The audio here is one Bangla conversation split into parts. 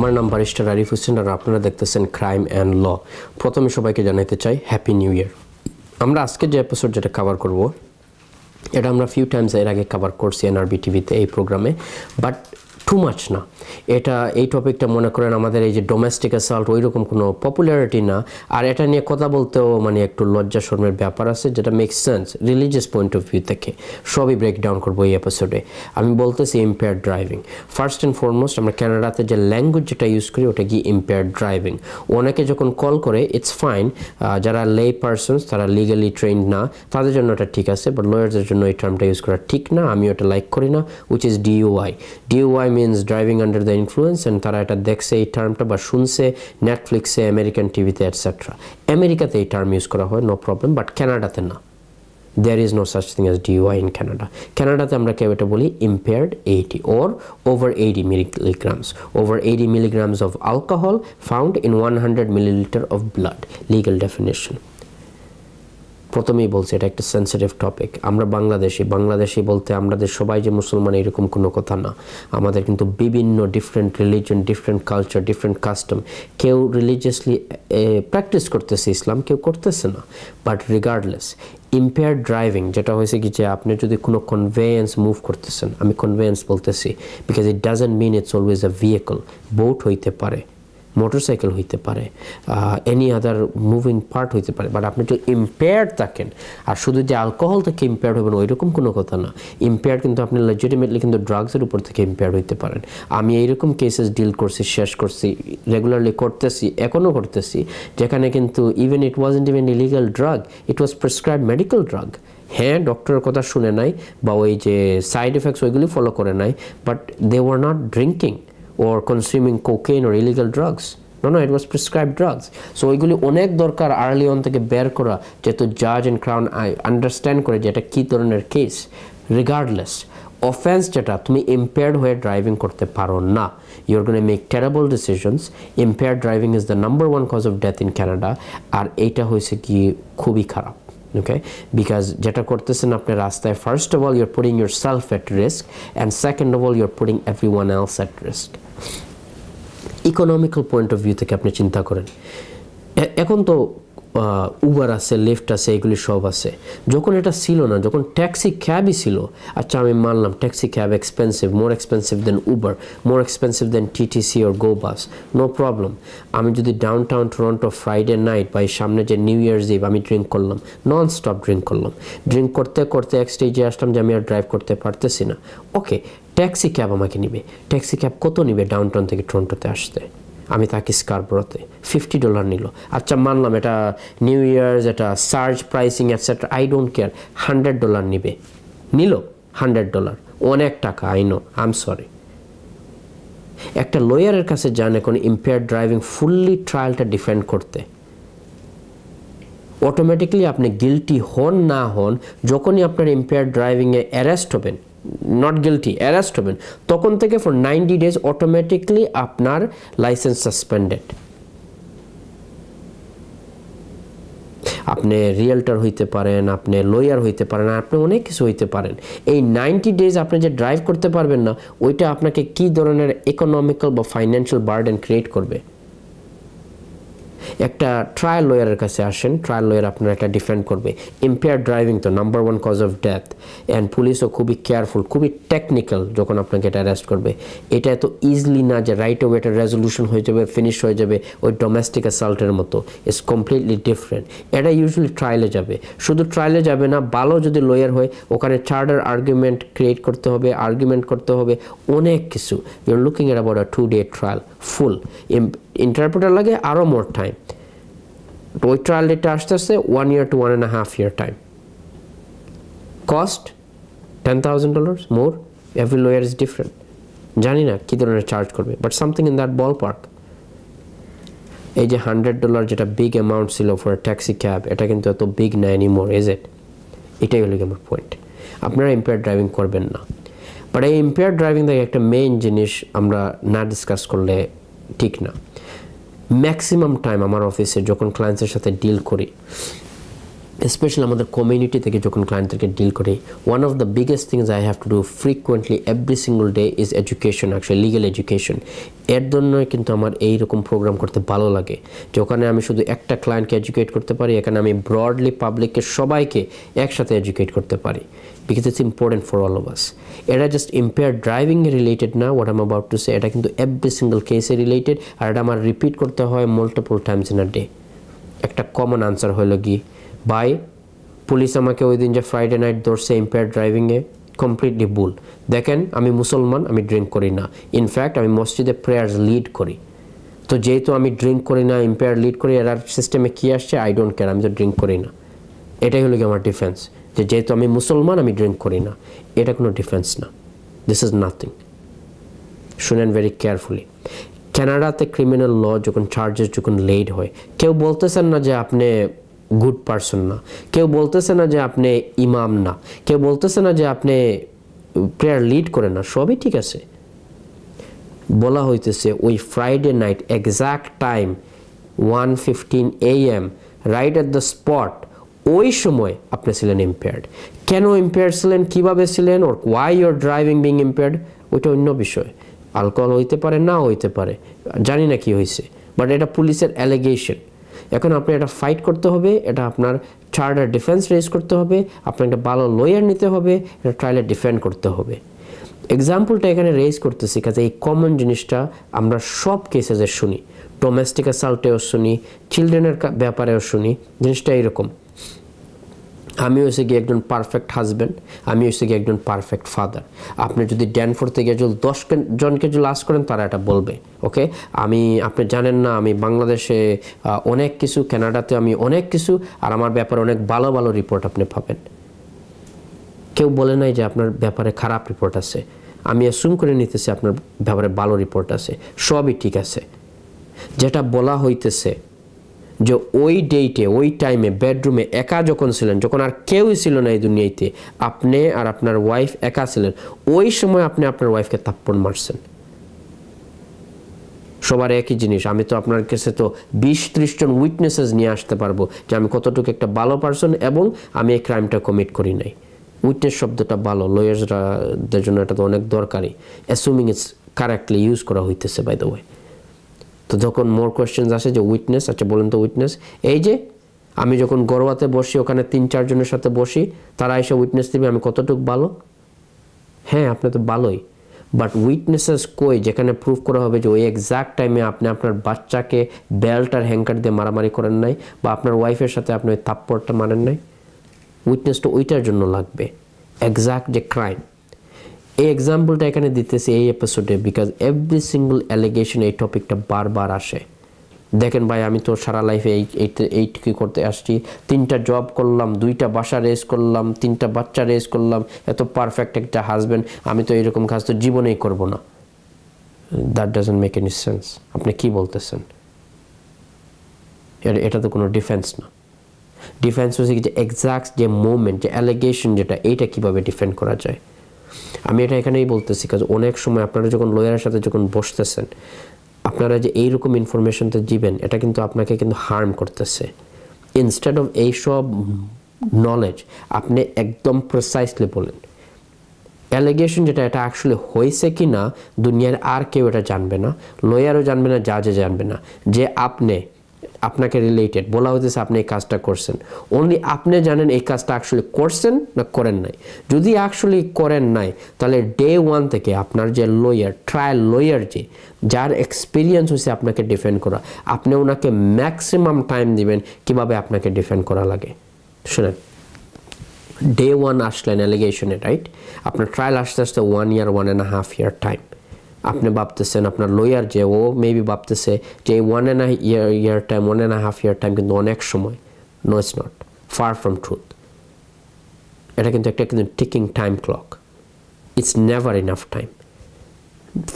আমার নাম ব্যারিস্টার আরিফ হোসেন আর আপনারা দেখতেছেন ক্রাইম অ্যান্ড ল। প্রথমে সবাইকে জানাতে চাই হ্যাপি নিউ ইয়ার। আমরা আজকে যে এপিসোড যেটা কভার করব এটা আমরা ফিউ টাইমস এর আগে কভার করছি এনআরবি টিভিতে এই প্রোগ্রামে, বাট টু মাচ না। এই টপিকটা মনে করেন আমাদের এই যে ডোমেস্টিক অ্যাসল্ট ওই রকম কোনো পপুলারিটি না, আর এটা নিয়ে কথা বলতেও মানে একটু লজ্জা শর্মের ব্যাপার আছে, যেটা makes sense religious point of view থেকে। সবই ব্রেকডাউন করবো এই এপিসোডে। আমি বলতেছি impaired driving. First and foremost আমরা কানাডাতে যে ল্যাঙ্গুয়েজ যেটা ইউজ করি ওটা কি ইম্পেয়ার্ড ড্রাইভিং। অনেকে যখন কল করে ইটস ফাইন, যারা লে পারসনস তারা লিগালি ট্রেন্ড না তাদের জন্য এটা ঠিক আছে, বাট লয়ারদের জন্য এই টার্মটা ইউজ করা ঠিক না, আমি ওটা লাইক করি না, which is DOI means driving under the influence. And তারা এটা দেখছে এই টার্মটা বা শুনছে নেটফ্লিক্সে, আমেরিকান টিভিতে এটসেট্রা। আমেরিকাতে এই টার্ম ইউজ করা হয়, নো প্রবলেম, বাট কানাডাতে না। There is no such thing as DUI in Canada. কানাডাতে আমরা কেউ এটা বলি impaired 80 or over 80 milligrams. Over 80 milligrams of alcohol found in 100 milliliter of blood. Legal definition. প্রথমেই বলছি এটা একটা সেন্সিটিভ টপিক। আমরা বাংলাদেশি বলতে আমাদের সবাই যে মুসলমান এরকম কোনো কথা না। আমাদের কিন্তু বিভিন্ন different religion, different culture, different custom. কেউ রিলিজিয়াসলি প্র্যাকটিস করতেছে ইসলাম, কেউ করতেছে না, বাট রিগার্ডলেস ইম্পেয়ার্ড ড্রাইভিং যেটা হয়েছে কি যে আপনি যদি কোনো কনভেয়েন্স মুভ করতেছেন, আমি কনভেয়েন্স বলতেছি because it doesn't mean it's always a vehicle. Boat হইতে পারে, মোটরসাইকেল হইতে পারে, এনি আদার মুভিং পার্ট হইতে পারে, বাট আপনি যদি ইম্পেয়ার্ড থাকেন, আর শুধু যে অ্যালকোহল থেকে ইম্পেয়ার্ড হবেন ওইরকম কোনো কথা না। ইম্পেয়ার্ড কিন্তু আপনি লেজিটিমেটলি কিন্তু ড্রাগসের উপর থেকে ইম্পেয়ার্ড হইতে পারেন। আমি এইরকম কেসেস ডিল করছি, শেষ করছি, রেগুলারলি করতেছি, এখনও করতেছি, যেখানে কিন্তু ইভেন ইট ওয়াজন্ট ইভেন ইলিগাল ড্রাগ, ইট ওয়াজ প্রেসক্রাইবড মেডিকেল ড্রাগ। হ্যাঁ, ডক্টরের কথা শুনে নাই বা ওই যে সাইড এফেক্টস ওইগুলি ফলো করে নাই, but they were not drinking or consuming cocaine or illegal drugs. No, it was prescribed drugs. So ওইগুলি অনেক দরকার আর্লি অন থেকে বের করা, যেহেতু জাজ অ্যান্ড ক্রাউন আন্ডারস্ট্যান্ড করে যে এটা কী ধরনের কেস। রিগার্ডলেস অফেন্স যেটা, তুমি ইম্পেয়ার্ড হয়ে ড্রাইভিং করতে পারো না, you are gonna make terrible decisions. Impaired driving is the number one cause of death in Canada. আর এইটা হয়েছে কি খুবই খারাপ, okay, because যেটা করতেছেন আপনি রাস্তায়, first of all you're putting yourself at risk, and second of all you're putting everyone else at risk. Economical point of view থেকে আপনি চিন্তা করেন, এখন তো উবার আছে, লিফট আছে, এগুলি সব আছে। যখন এটা ছিল না, যখন ট্যাক্সি ক্যাবই ছিল, আচ্ছা আমি মানলাম taxi cab expensive, more expensive than Uber, more expensive than TTC or go bus, no problem. আমি যদি downtown Toronto Friday night বা এই সামনে যে নিউ ইয়ার্স ইভ আমি ড্রিঙ্ক করলাম, নন স্টপ ড্রিঙ্ক করলাম, ড্রিঙ্ক করতে করতে এক স্টেজে আসলাম যে আমি আর ড্রাইভ করতে পারতেছি না, ওকে, ট্যাক্সি ক্যাব আমাকে নিবে। ট্যাক্সি ক্যাব কত নিবে ডাউন টাউন থেকে টরন্টোতে আসতে? আমি তাকে স্কারবোরোতে $50 নিল, আচ্ছা মানলাম এটা নিউ ইয়ার্স, এটা surge pricing etcetera, I don't care, $100 নিবে, নিল $100, অনেক টাকা, I know, I am sorry. একটা লয়ারের কাছে যান এখন ইম্পেয়ার্ড ড্রাইভিং ফুললি ট্রায়ালটা ডিফেন্ড করতে, অটোমেটিকলি আপনি গিলটি হন না হন, যখনই আপনার ইম্পেয়ার্ড ড্রাইভিংয়ে অ্যারেস্ট হবেন, নট গিলটি, অ্যারেস্ট হবেন, তখন থেকে ফর 90 days অটোমেটিকলি আপনার লাইসেন্স সাসপেন্ডেড। আপনি রিয়েলটার হইতে পারেন, আপনি লয়ার হইতে পারেন, আপনি অনেক কিছু হইতে পারেন। এই 90 days আপনি যে ড্রাইভ করতে পারবেন না, ওইটা আপনাকে কী ধরনের ইকোনমিক্যাল বা ফাইন্যান্সিয়াল বার্ডেন ক্রিয়েট করবে। একটা ট্রায়াল লয়ারের কাছে আসেন, ট্রায়াল লয়ার আপনার একটা ডিফেন্ড করবে। ইম্পেয়ার্ড ড্রাইভিং তো number one cause of death, and পুলিশও খুবই কেয়ারফুল, খুবই টেকনিক্যাল যখন আপনাকে এটা অ্যারেস্ট করবে। এটা এত ইজিলি না যে রাইট অফ এটা রেজলিউশন হয়ে যাবে, ফিনিশ হয়ে যাবে ওই ডোমেস্টিক অ্যাসাল্টের মতো। It's completely different. এটা ইউজুয়ালি ট্রায়ালে যাবে, শুধু ট্রায়ালে যাবে না, ভালো যদি লয়ার হয় ওখানে চার্টার আর্গুমেন্ট ক্রিয়েট করতে হবে, আর্গুমেন্ট করতে হবে, অনেক কিছু। You are looking at about a 2-day trial full. Interpreter লাগে আরও মোর টাইম। ওই ট্রায়াল ডেটটা আসতে আসতে 1 year to 1.5 year time. Cost $10,000 more. Every lawyer is different, জানি না কী ধরনের চার্জ করবে, but something in that ball park. এই যে $100 যেটা বিগ অ্যামাউন্ট ছিল ফর ট্যাক্সি ক্যাব, এটা কিন্তু এত বিগ না এনিমোর, ইজ ইট? এটাই হলো আমার পয়েন্ট। আপনারা ইম্পেয়ার্ড ড্রাইভিং করবেন না, বাট এই ইম্পেয়ার্ড ড্রাইভিং থেকে একটা মেইন জিনিস আমরা না ডিসকাস করলে ঠিক না। ম্যাক্সিমাম টাইম আমার অফিসে যখন ক্লায়েন্টসের সাথে ডিল করি, স্পেশালি আমাদের কমিউনিটি থেকে যখন ক্লায়েন্টদেরকে ডিল করি, one of the biggest things I have to do frequently every single day is education, actually legal education. এর জন্য কিন্তু আমার এইরকম প্রোগ্রাম করতে ভালো লাগে, যে ওখানে আমি শুধু একটা ক্লায়েন্টকে এডুকেট করতে পারি, এখানে আমি ব্রডলি পাবলিককে সবাইকে একসাথে এডুকেট করতে পারি, because it's important for all of us. এটা জাস্ট ইম্পেয়ার ড্রাইভিংয়ে রিলেটেড না, what I am about to say, এটা কিন্তু এভরি সিঙ্গল কেসে রিলেটেড, আর এটা আমার রিপিট করতে হয় multiple Times in a day. একটা কমন আনসার হলো কি, ভাই পুলিশ আমাকে ওই দিন যে ফ্রাইডে নাইট ধরছে ইম্পেয়ার ড্রাইভিংয়ে, কমপ্লিটলি ভুল। দেখেন আমি মুসলমান, আমি ড্রিঙ্ক করি না, ইনফ্যাক্ট আমি মসজিদে প্রেয়ার্স লিড করি, তো যেহেতু আমি ড্রিঙ্ক করি না, ইম্পেয়ার লিড করি, এর সিস্টেমে কী আসছে আই ডোন্ট কেয়ার, আমি তো ড্রিঙ্ক করি না। এটাই হলো কি আমার ডিফেন্স, যে যেহেতু আমি মুসলমান আমি ড্রিঙ্ক করি না। এটা কোনো ডিফেন্স না, দিস ইজ নাথিং। শুনেন ভেরি কেয়ারফুলি, কানাডাতে ক্রিমিনাল ল যখন চার্জেস যখন লেড হয়, কেউ বলতেছেন না যে আপনি গুড পারসন না, কেউ বলতেছে না যে আপনি ইমাম না, কেউ বলতেছে না যে আপনি প্রেয়ার লিড করেন না, সবই ঠিক আছে। বলা হইতেছে ওই Friday night exact time 1:15 AM right at the spot, ওই সময় আপনি ছিলেন ইম্পেয়ার্ড। কেন ইম্পেয়ার্ড ছিলেন, কীভাবে ছিলেন, or why your driving being impaired, ওইটা অন্য বিষয়। অ্যালকোহল হইতে পারে, না হইতে পারে, জানি না কি হয়েছে, বাট এটা পুলিশের অ্যালিগেশন। এখন আপনি এটা ফাইট করতে হবে, এটা আপনার চার্টার ডিফেন্স রেজ করতে হবে, আপনার একটা ভালো লয়ার নিতে হবে, এটা ট্রায়ালে ডিফেন্ড করতে হবে। এক্সাম্পলটা এখানে রেজ করতেছি কাজে এই কমন জিনিসটা আমরা সব কেসেসে শুনি, ডোমেস্টিক অ্যাসাল্টেও শুনি, চিলড্রেনের ব্যাপারেও শুনি। জিনিসটা এইরকম, আমি হয়েছে গিয়ে একজন পারফেক্ট হাজব্যান্ড, আমি হয়েছে গিয়ে একজন পারফেক্ট ফাদার। আপনি যদি ড্যানফোর্ড থেকে যদি 10 জনকে যদি আস্ক করেন তারা এটা বলবে। ওকে, আপনি জানেন না আমি বাংলাদেশে অনেক কিছু, কানাডাতে আমি অনেক কিছু, আর আমার ব্যাপারে অনেক ভালো ভালো রিপোর্ট আপনি পাবেন। কেউ বলে নাই যে আপনার ব্যাপারে খারাপ রিপোর্ট আছে, আমি অ্যাসুম করে নিতেছি আপনার ব্যাপারে ভালো রিপোর্ট আছে, সবই ঠিক আছে। যেটা বলা হইতেছে যে ওই ডেটে ওই টাইমে বেডরুমে একা যখন ছিলেন, যখন আর কেউই ছিল না এই দুনিয়াতে, আপনি আর আপনার ওয়াইফ একা ছিলেন, ওই সময় আপনি আপনার ওয়াইফকে থাপ্পড় মারছেন। সবার একই জিনিস, আমি তো আপনার কাছে তো 20-30 জন উইটনেসেস নিয়ে আসতে পারবো যে আমি কতটুকু একটা ভালো পারসন এবং আমি এই ক্রাইমটা কমিট করি নাই। উইটনেস শব্দটা ভালো, লয়ার্সদের জন্য এটা তো অনেক দরকারি, অ্যাসুমিং ইটস কারেক্টলি ইউজ করা হইতেছে বাই দ্য ওয়ে। তো যখন মোর কোয়েশ্চেন্স আসে যে উইটনেস, আচ্ছা বলেন তো উইটনেস, এই যে আমি যখন গরোয়াতে বসি, ওখানে 3-4 জনের সাথে বসি, তারা এসে উইটনেস দিবে আমি কতটুকু ভালো। হ্যাঁ আপনি তো ভালোই, বাট উইটনেসেস কই যেখানে প্রুফ করা হবে যে ওই এক্সাক্ট টাইমে আপনি আপনার বাচ্চাকে বেল্ট আর হ্যাঙ্কার দিয়ে মারামারি করেন নাই, বা আপনার ওয়াইফের সাথে আপনি ওই থাপ্পড়টা মারেন নাই। উইটনেসটা ওইটার জন্য লাগবে, এক্সাক্ট যে ক্রাইম। এই এক্সাম্পলটা এখানে দিতেছি এই এপিসোডে বিকজ এভরি সিঙ্গল অ্যালিগেশন এই টপিকটা বারবার আসে। দেখেন ভাই আমি তো সারা লাইফে এইটুকু করতে আসছি, 3টা জব করলাম, 2টা বাসা রেজ করলাম, 3টা বাচ্চা রেজ করলাম, এত পারফেক্ট একটা হাজব্যান্ড, আমি তো এরকম কাজ তো জীবনেই করব না। That doesn't make any sense. আপনি কি বলতেছেন? এটা তো কোনো ডিফেন্স না। ডিফেন্স হচ্ছে যে এক্সাক্ট যে মোমেন্ট, যে অ্যালিগেশন যেটা, এইটা কীভাবে ডিফেন্ড করা যায়। আমি এটা এখানেই বলতেছি কারণ অনেক সময় আপনারা যখন লয়ারের সাথে যখন বসতেছেন, আপনারা যে এইরকম ইনফরমেশনটা দিবেন, এটা কিন্তু আপনাকে কিন্তু হার্ম করতেছে। ইনস্টেড অফ এইসব নলেজ আপনি একদম প্রিসাইসলি বলেন অ্যালিগেশন যেটা, এটা অ্যাকচুয়ালি হয়েছে কি না দুনিয়ার আর কেউ এটা জানবে না, লয়ারও জানবে না, জাজে জানবে না যে আপনাকে রিলেটেড বলা হতেছে আপনি এই কাজটা করছেন। অনলি আপনি জানেন এই কাজটা অ্যাকচুয়ালি করছেন না করেন নাই। যদি অ্যাকচুয়ালি করেন নাই তাহলে ডে 1 থেকে আপনার যে লয়ার, ট্রায়াল লয়ার, যার এক্সপিরিয়েন্স হয়েছে আপনাকে ডিফেন্ড করা, আপনি ওনাকে ম্যাক্সিমাম টাইম দিবেন কিভাবে আপনাকে ডিফেন্ড করা লাগে। শুনেন, ডে 1 আসলেন অ্যালিগেশনে, রাইট? আপনার ট্রায়াল আসতে আসতে 1 year 1.5 year টাইম। আপনি ভাবতেছেন আপনার লয়ার যে ও মেবি ভাবতেছে যে 1.5 year টাইম, 1.5 year টাইম কিন্তু অনেক সময়। No it's not, far from truth. এটা কিন্তু একটা ticking time clock, it's never enough time.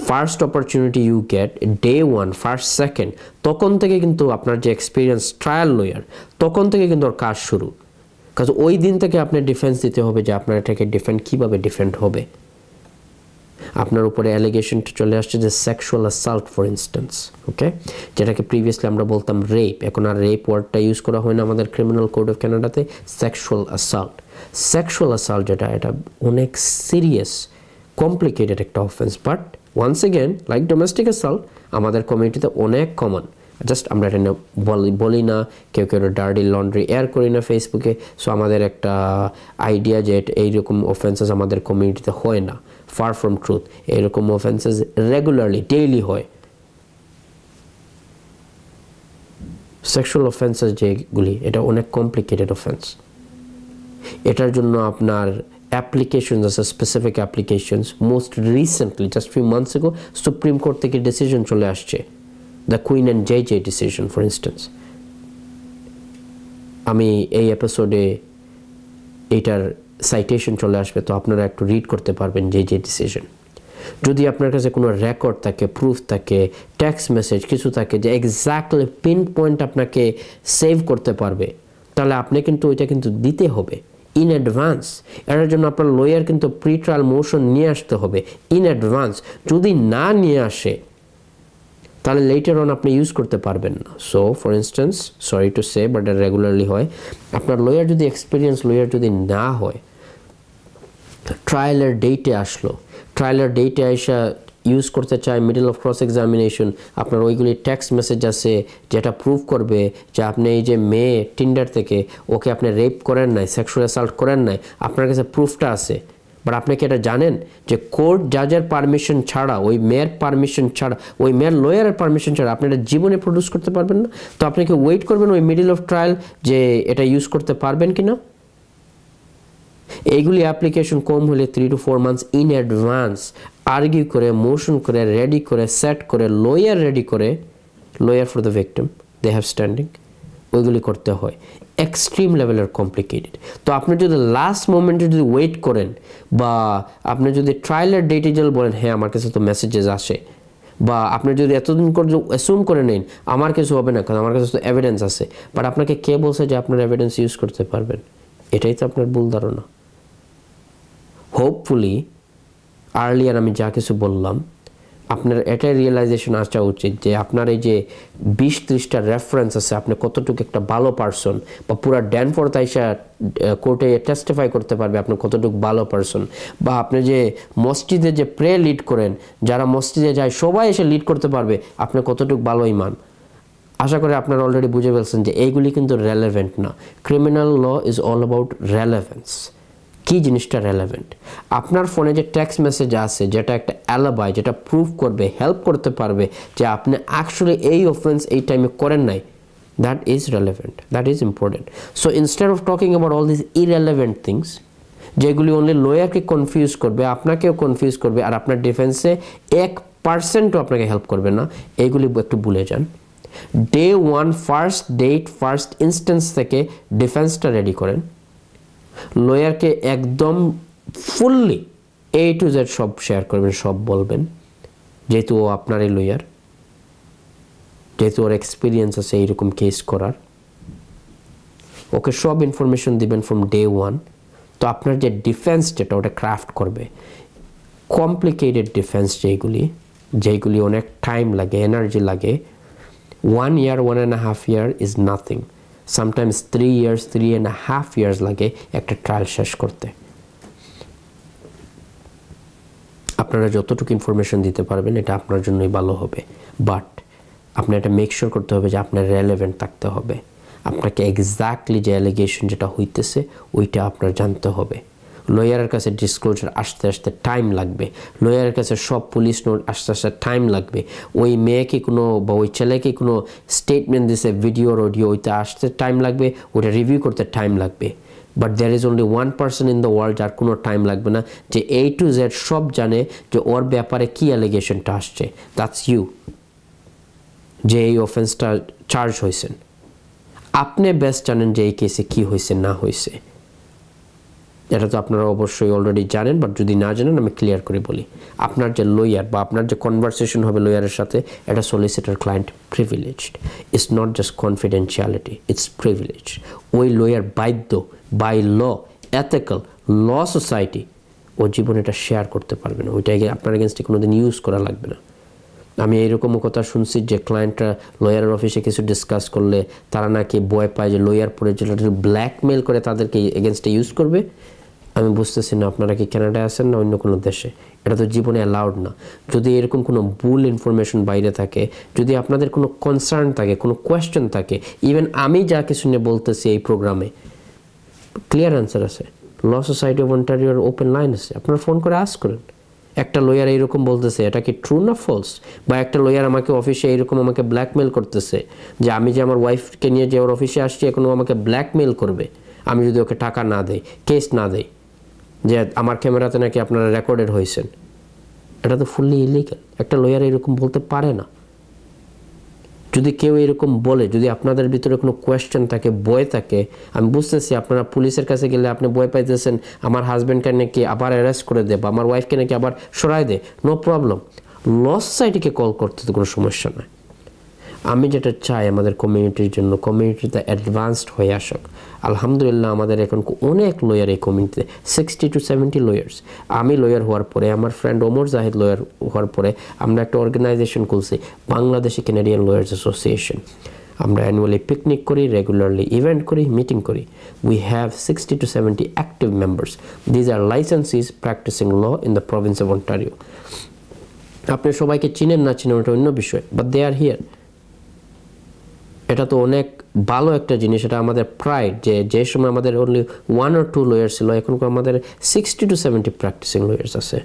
First opportunity you get, day 1, first second, তখন থেকে কিন্তু আপনার যে এক্সপিরিয়েন্স ট্রায়াল লয়ার, তখন থেকে কিন্তু ওর কাজ শুরু। কারণ ওই দিন থেকে আপনি ডিফেন্স দিতে হবে যে আপনার এটাকে কীভাবে ডিফেন্ড হবে। আপনার উপরে অ্যালিগেশনটা চলে আসছে যে সেক্সুয়াল অ্যাসাল্ট ফর ইনস্ট্যান্স, ওকে, যেটাকে প্রিভিয়াসলি আমরা বলতাম রেপ, এখন আর রেপ ওয়ার্ডটা ইউজ করা হয় না আমাদের ক্রিমিনাল কোড অফ কানাডাতে, সেক্সুয়াল অ্যাসাল্ট। সেক্সুয়াল অ্যাসাল্ট যেটা, এটা অনেক সিরিয়াস কমপ্লিকেটেড একটা offence, but once again like domestic assault আমাদের কমিউনিটিতে অনেক কমন। জাস্ট আমরা এটা বলি না, কেউ কেউ ডার্টি লন্ড্রি এয়ার করি না ফেসবুকে, সো আমাদের একটা আইডিয়া যে এইরকম অফেন্সেস আমাদের কমিউনিটিতে হয় না, ফার ফ্রম ট্রুথ। এইরকম অফেন্সেস রেগুলারলি ডেইলি হয়। সেক্সুয়াল অফেন্সেস যেগুলি, এটা অনেক কমপ্লিকেটেড অফেন্স। এটার জন্য আপনার অ্যাপ্লিকেশনস আছে, specific applications. Most recently just few months এগো সুপ্রিম কোর্ট থেকে ডিসিশন চলে আসছে, the queen and JJ decision for instance. আমি এই এপিসোডে এইটার সাইটেশন চলে আসবে, তো আপনারা একটু রিড করতে পারবেন JJ ডিসিশন। যদি আপনার কাছে কোনো রেকর্ড থাকে, প্রুফ থাকে, টেক্সট মেসেজ কিছু থাকে যে এক্স্যাক্টলি পিন পয়েন্ট আপনাকে সেভ করতে পারবে, তাহলে আপনি কিন্তু ওইটা কিন্তু দিতে হবে ইন অ্যাডভান্স। এটার জন্য আপনার লয়ার কিন্তু প্রি ট্রায়াল মোশন নিয়ে আসতে হবে ইন অ্যাডভান্স। যদি না নিয়ে আসে তাহলে লেটার অন আপনি ইউজ করতে পারবেন না। So for instance, sorry to say, but এটা রেগুলারলি হয়, আপনার লয়ার যদি এক্সপিরিয়েন্স লয়ার যদি না হয়, ট্রায়ালের ডেটে আসলো, ট্রায়ালের ডেটে আইসা ইউজ করতে চায় মিডল অফ ক্রস এক্সামিনেশন, আপনার ওইগুলি টেক্সট মেসেজ আছে যেটা প্রুভ করবে যে আপনি এই যে মেয়ে টিন্ডার থেকে ওকে আপনি রেপ করেন নাই, সেক্সুয়াল অ্যাসাল্ট করেন নাই, আপনার কাছে প্রুফটা আছে। বাট আপনি কি এটা জানেন যে কোর্ট জাজের পারমিশন ছাড়া, ওই মেয়ের পারমিশন ছাড়া, ওই মেয়ের লয়ারের পারমিশন ছাড়া আপনি এটা জীবনে প্রডিউস করতে পারবেন না? তো আপনি কি ওয়েট করবেন ওই মিডল অফ ট্রায়াল যে এটা ইউজ করতে পারবেন কি না? এইগুলি অ্যাপ্লিকেশন কম হলে 3 to 4 months in advance argue করে, মোশন করে, রেডি করে, সেট করে, লয়ার রেডি করে, lawyer for the victim they have standing, ওইগুলি করতে হয়। এক্সট্রিম লেভেলের কমপ্লিকেটেড। তো আপনি যদি লাস্ট মোমেন্টে যদি ওয়েট করেন, বা আপনি যদি ট্রায়ালের ডেটে যদি বলেন হ্যাঁ আমার কাছে তো মেসেজেস আসে, বা আপনি যদি এতদিন করে অ্যাসুম করে নেন আমার কিছু হবে না কারণ আমার কাছে তো এভিডেন্স আছে, বাট আপনাকে কে বলছে যে আপনার এভিডেন্স ইউজ করতে পারবেন? এটাই তো আপনার ভুল ধারণা। হোপফুলি আর্লিয়ার আমি যা কিছু বললাম, আপনার এটাই রিয়েলাইজেশন আসা উচিত যে আপনার এই যে 20-30টা রেফারেন্স আছে, আপনি কতটুকু একটা ভালো পারসন, বা পুরা ড্যানফোর্থ আইসা কোর্টে টেস্টিফাই করতে পারবে আপনি কতটুকু ভালো পারসন, বা আপনি যে মসজিদে যে প্রে লিড করেন, যারা মসজিদে যায় সবাই এসে লিড করতে পারবে আপনি কতটুকু ভালো ইমান। আশা করি আপনারা অলরেডি বুঝে ফেলছেন যে এইগুলি কিন্তু রেলেভেন্ট না। Criminal law is all about relevance. কী জিনিসটা রেলেভেন্ট? আপনার ফোনে যে টেক্সট মেসেজ আছে যেটা একটা অ্যালাবাই, যেটা প্রুফ করবে, হেল্প করতে পারবে যে আপনি অ্যাকচুয়ালি এই অফেন্স এই টাইমে করেন নাই, that is relevant, that is important. So instead of talking about all this irrelevant things, যেগুলি অনলি লয়ারকে কনফিউজ করবে, আপনাকেও কনফিউজ করবে, আর আপনার ডিফেন্সে 1%ও আপনাকে হেল্প করবে না, এইগুলি একটু ভুলে যান। Day 1 first date first instance থেকে ডিফেন্সটা রেডি করেন। লয়ারকে একদম ফুললি A to Z সব শেয়ার করবেন, সব বলবেন, যেহেতু ও আপনারই লয়ার, যেহেতু ওর এক্সপিরিয়েন্স আছে এইরকম কেস করার, ওকে সব ইনফরমেশন দিবেন ফ্রম ডে 1। তো আপনার যে ডিফেন্স যেটা ওটা ক্রাফট করবে, কমপ্লিকেটেড ডিফেন্স যেগুলি অনেক টাইম লাগে, এনার্জি লাগে, 1 year 1.5 year is nothing. Sometimes 3 years 3.5 years লাগে একটা ট্রায়াল শেষ করতে। আপনারা যতটুকু ইনফরমেশন দিতে পারবেন এটা আপনার জন্যই ভালো হবে, বাট আপনি এটা মেক শিওর করতে হবে যে আপনার রেলেভেন্ট থাকতে হবে। আপনাকে এক্স্যাক্টলি যে অ্যালিগেশন যেটা হইতেছে ওইটা আপনার জানতে হবে। লয়ারের কাছে ডিসক্লোজার আসতে আসতে টাইম লাগবে, লয়ারের কাছে সব পুলিশ নোট আসতে আসতে টাইম লাগবে, ওই মেয়েকে কোনো বা ওই ছেলেকে কোনো স্টেটমেন্ট দিছে ভিডিও অডিও, ওইটা আসতে টাইম লাগবে, ওইটা রিভিউ করতে টাইম লাগবে। But there is only 1 person in the world যার কোনো টাইম লাগবে না, যে A to Z সব জানে যে ওর ব্যাপারে কী অ্যালিগেশনটা আসছে, দ্যাটস ইউ, যে এই অফেন্সটা চার্জ হয়েছেন। আপনি বেস্ট জানেন যে এই কেসে কী হয়েছে না হয়েছে, এটা তো আপনারা অবশ্যই অলরেডি জানেন, বাট যদি না জানেন আমি ক্লিয়ার করে বলি। আপনার যে লয়ার বা আপনার যে কনভারসেশন হবে লয়ারের সাথে, এটা solicitor client privileged. It's not just confidentiality, it's privilege. ওই লয়ার বাধ্য by law, ethical law society, ও জীবনে এটা শেয়ার করতে পারবে না, ওইটা আপনার এগেনস্টে কোনোদিন ইউজ করা লাগবে না। আমি এইরকমও কথা শুনছি যে ক্লায়েন্টরা লয়ারের অফিসে কিছু ডিসকাস করলে তারা নাকি ভয় পায় যে লয়ার পরে যেটা ব্ল্যাকমেল করে তাদেরকে এগেনস্টে ইউজ করবে। আমি বুঝতেছি না আপনারা কি কানাডায় আছেন না অন্য কোনো দেশে, এটা তো জীবনে অ্যালাউড না। যদি এরকম কোনো ভুল ইনফরমেশন বাইরে থাকে, যদি আপনাদের কোনো কনসার্ন থাকে, কোনো কোয়েশ্চেন থাকে, ইভেন আমি যা কিছু নিয়ে বলতেছি এই প্রোগ্রামে ক্লিয়ার অ্যান্সার আছে। ল সোসাইটি অফ অন্টারিওর ওপেন লাইন আছে, আপনারা ফোন করে আস্ক করেন। একটা লয়ার এইরকম বলতেছে, এটা কি ট্রু না ফলস? বা একটা লয়ার আমাকে অফিসে এইরকম আমাকে ব্ল্যাকমেল করতেছে যে আমি যে আমার ওয়াইফকে নিয়ে যে ওর অফিসে আসছি এখন ও আমাকে ব্ল্যাকমেল করবে আমি যদি ওকে টাকা না দেই, কেস না দেই, যে আমার ক্যামেরাতে নাকি আপনারা রেকর্ডেড হয়েছেন। এটা তো ফুললি ইলিগাল। একটা লয়ার এরকম বলতে পারে না। যদি কেউ এরকম বলে, যদি আপনাদের ভিতরে কোনো কোয়েশ্চেন থাকে, ভয় থাকে, আমি বুঝতেছি আপনারা পুলিশের কাছে গেলে আপনি ভয় পাইতেছেন আমার হাজব্যান্ডকে নাকি আবার অ্যারেস্ট করে দেয় বা আমার ওয়াইফকে নাকি আবার সরাই দেয়, নো প্রবলেম, ল সোসাইটিকে কল করতে তো কোনো সমস্যা নয়। আমি যেটা চাই আমাদের কমিউনিটির জন্য, কমিউনিটিতে অ্যাডভান্সড হয়ে আসুক। আলহামদুলিল্লাহ আমাদের এখন অনেক লয়ার এই কমিউনিটিতে, 60 to 70 লয়ার্স। আমি লয়ার হওয়ার পরে, আমার ফ্রেন্ড ওমর জাহিদ লয়ার হওয়ার পরে আমরা একটা অর্গানাইজেশন খুলছি, বাংলাদেশি ক্যানাডিয়ান লয়ার্স অ্যাসোসিয়েশন। আমরা অ্যানুয়ালি পিকনিক করি, রেগুলারলি ইভেন্ট করি, মিটিং করি। We have 60 to 70 active members. These are licensees practising law in the province of Ontario. আপনি সবাইকে চিনেন না চিনেন ওটা অন্য বিষয়, বাট দে আর হিয়ার। এটা তো অনেক ভালো একটা জিনিস, এটা আমাদের প্রাইড যে সময় আমাদের অনলি 1 or 2 লয়ার ছিল, এখন আমাদের 60 to 70 প্র্যাকটিসিং লয়ার্স আছে।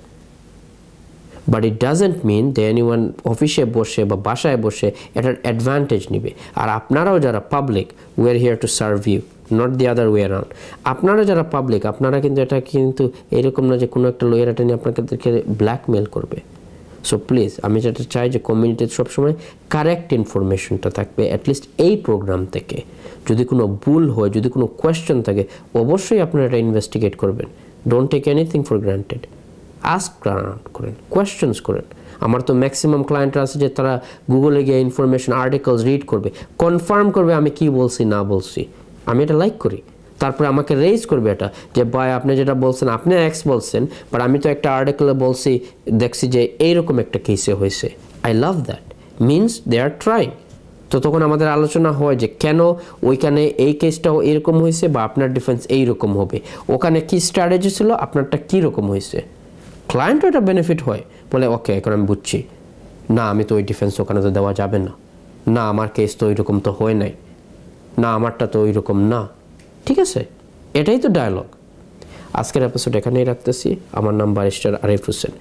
বাট ইট ডাজেন্ট মিন যে এনিওয়ান অফিসে বসে বা বাসায় বসে এটার অ্যাডভান্টেজ নিবে। আর আপনারাও যারা public, we are here to serve you, not the other way around. আপনারা যারা পাবলিক, আপনারা কিন্তু এটা কিন্তু এরকম না যে কোনো একটা লয়ার এটা নিয়ে আপনাদেরকে ব্ল্যাকমেল করবে। সো প্লিজ, আমি যেটা চাই যে কমিউনিটিতে সবসময় কারেক্ট ইনফরমেশনটা থাকবে, অ্যাটলিস্ট এই প্রোগ্রাম থেকে। যদি কোনো ভুল হয়, যদি কোনো কোয়েশ্চেন থাকে, অবশ্যই আপনারা এটা ইনভেস্টিগেট করবেন। Don't take anything for granted. Ask করেন, কোয়েশ্চেন্স করেন। আমার তো ম্যাক্সিমাম ক্লায়েন্টরা আছে যে তারা গুগলে গিয়ে ইনফরমেশন আর্টিকেলস রিড করবে, কনফার্ম করবে আমি কি বলছি না বলছি। আমি এটা লাইক করি। তারপরে আমাকে রেজ করবে এটা যে ভাই আপনি যেটা বলছেন, আপনি এক্স বলছেন, বাট আমি তো একটা আর্টিকেলে বলছি, দেখছি যে এইরকম একটা কেসে হয়েছে। I love that, means they are trying. তো তখন আমাদের আলোচনা হয় যে কেন ওইখানে এই কেসটাও এরকম হয়েছে বা আপনার ডিফেন্স এইরকম হবে, ওখানে কি স্ট্র্যাটেজি ছিল, আপনারটা কীরকম হয়েছে। ক্লায়েন্টও এটা বেনিফিট হয়, বলে ওকে এখন আমি বুঝছি, না আমি তো ওই ডিফেন্স ওখানে তো দেওয়া যাবে না, না আমার কেস তো ওইরকম তো হয় নাই, না আমারটা তো ওইরকম না। ঠিক আছে, এটাই তো ডায়ালগ। আজকের এপিসোড এখানেই রাখতেছি। আমার নাম barrister Arif Hossain.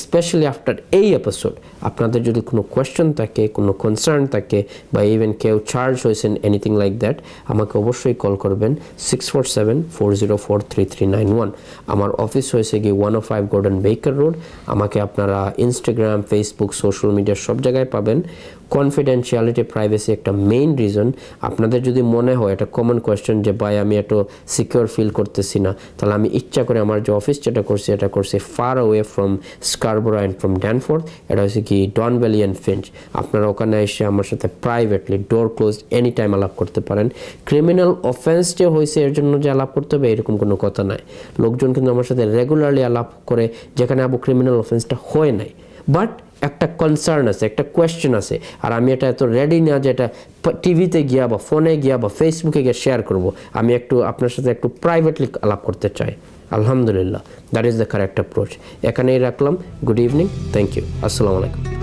Specially after এই এপিসোড আপনাদের যদি কোনো কোয়েশ্চেন থাকে, কোনো কনসার্ন থাকে, বা ইভেন কেউ চার্জ হয়েছেন এনিথিং লাইক দ্যাট, আমাকে অবশ্যই কল করবেন 647-404-3391। আমার অফিস হয়েছে গিয়ে 105 গর্ডন বেকার রোড। আমাকে আপনারা ইনস্টাগ্রাম, ফেসবুক, সোশ্যাল মিডিয়া সব জায়গায় পাবেন। কনফিডেন্সিয়ালিটি, প্রাইভেসি একটা মেইন রিজন। আপনাদের যদি মনে হয় এটা কমন কোয়েশ্চেন যে ভাই আমি এত সিকিউর ফিল করতেছি না, তাহলে আমি ইচ্ছা করে আমার যে অফিস যেটা করছি এটা করছি far away from Scarborough and from Danforth. এটা হচ্ছে কি ডন ভ্যালি অ্যান্ড ফিঞ্চ। আপনারা ওখানে এসে আমার সাথে প্রাইভেটলি, ডোর ক্লোজ, এনি টাইম আলাপ করতে পারেন। ক্রিমিনাল অফেন্স যে হয়েছে এর জন্য যে আলাপ করতে হবে এরকম কোনো কথা নাই। লোকজন কিন্তু আমার সাথে রেগুলারলি আলাপ করে যেখানে আবু ক্রিমিনাল অফেন্সটা হয় নাই, বাট একটা কনসার্ন আছে, একটা কোয়েশ্চেন আছে, আর আমি এটা এত রেডি না যে এটা টিভিতে গিয়া বা ফোনে গিয়া বা ফেসবুকে গিয়ে শেয়ার করব। আমি একটু আপনার সাথে একটু প্রাইভেটলি আলাপ করতে চাই। আলহামদুলিল্লাহ, that is the correct approach. এখানেই রাখলাম। গুড ইভিনিং, থ্যাংক ইউ, আসসালামু আলাইকুম।